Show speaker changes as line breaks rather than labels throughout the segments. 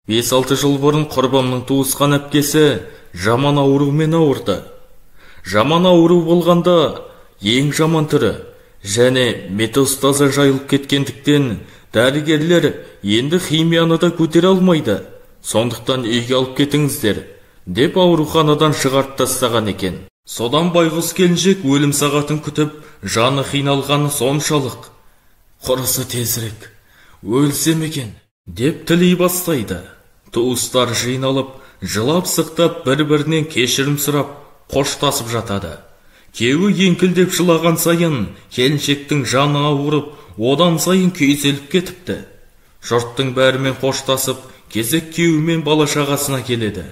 5-6 жыл бұрын құрбымның туысқан әпкесі жаман аурумен ауырды. Жаман ауру болғанда ең жаман түрі және метастазы жайылып кеткендіктен дәрігерлер енді химияны да көтере алмайды. Сондықтан үйге алып кетіңіздер деп ауруханадан шығарып тастаған екен. Содан байғұс келіншек өлім сағатын күтіп, жаны қиналғаны соншалық. Құрысы тезірек өлсем екен деп тілей бастайды. Туыстар жиналып, жылап-сықтап бір-бірінен кешірім сұрап, қоштасып жатады. Кеуі еңкілдеп жылаған сайын, келіншектің жаны ауырып, одан сайын күйзеліп кетіпті. Жұрттың бәрімен қоштасып, кезек күйеуімен бала-шағасына келеді.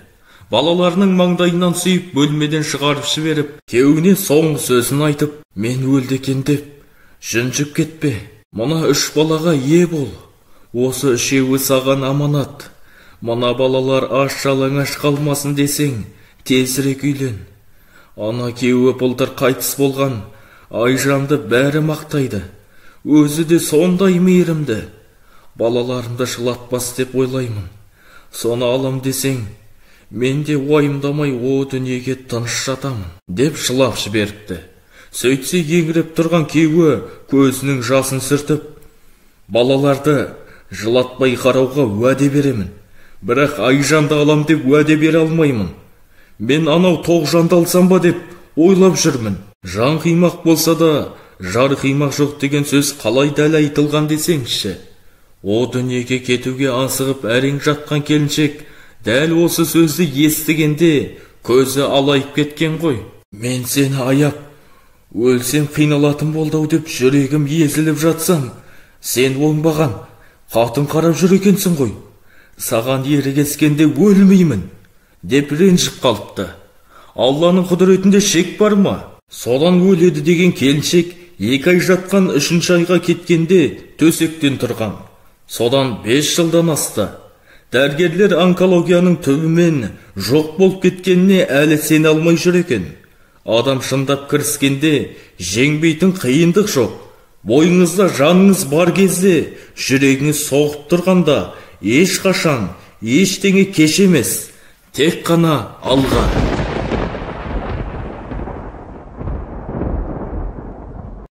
Балаларының маңдайынан сүйіп, бөлмеден шығарып жіберіп, күйеуіне соңғы сөзін айтып, мен өлді екен деп, жүнжіп кетпе, мұна 3 балаға ие бол. Осы 3-еуі саған аманат. Мұна балалар аш-жалаңаш қалмасын десең, тезірек үйлен. Ана күйеуі былтыр қайтыс болған, Айжанды бәрі мақтайды. Өзі де сондай мейірімді. Балаларымды жылатпас деп ойлаймын. Соны алам десең, мен де уайымдамай о дүниеге тыныш жатамын деп жылап жіберіпті. Сөйтсе еңіреп тұрған күйеуі көзінің жасын сүртіп, балаларды жылатпай қарауға уәде беремін. Бірақ Айжанды алам деп уәде бере алмаймын. Мен анау Тоғжанды алсам ба деп ойлап жүрмін. Жан қимақ болса да, жар қимақ жоқ деген сөз қалай дәл айтылған десеңші. О дүниеге кетуге асығып әрең жатқан келіншек дәл осы сөзді естігенде көзі алайып кеткен ғой. Мен сені аяп, өлсем қиналатын болдау деп жүрегім езіліп жатсам, сен оңбаған, қатын қарап жүр екенсің ғой. Саған ерегескенде өлмеймін деп ренжіп қалыпты. Алланың құдіретінде шек бар ма? Содан өледі деген келіншек 2 ай жатқан 3-ші айға кеткенде төсектен тұрған. Содан 5 жылдан асты. Дәрігерлер онкологияның түбімен жоқ болып кеткеніне әлі сене алмай жүр екен. Адам шындап кіріскенде жеңбейтін қиындық жоқ. Бойыңызда жаныңыз бар кезде, жүрегіңіз соғып тұрғанда, ешқашан ештеңе кеш емес, тек қана алға.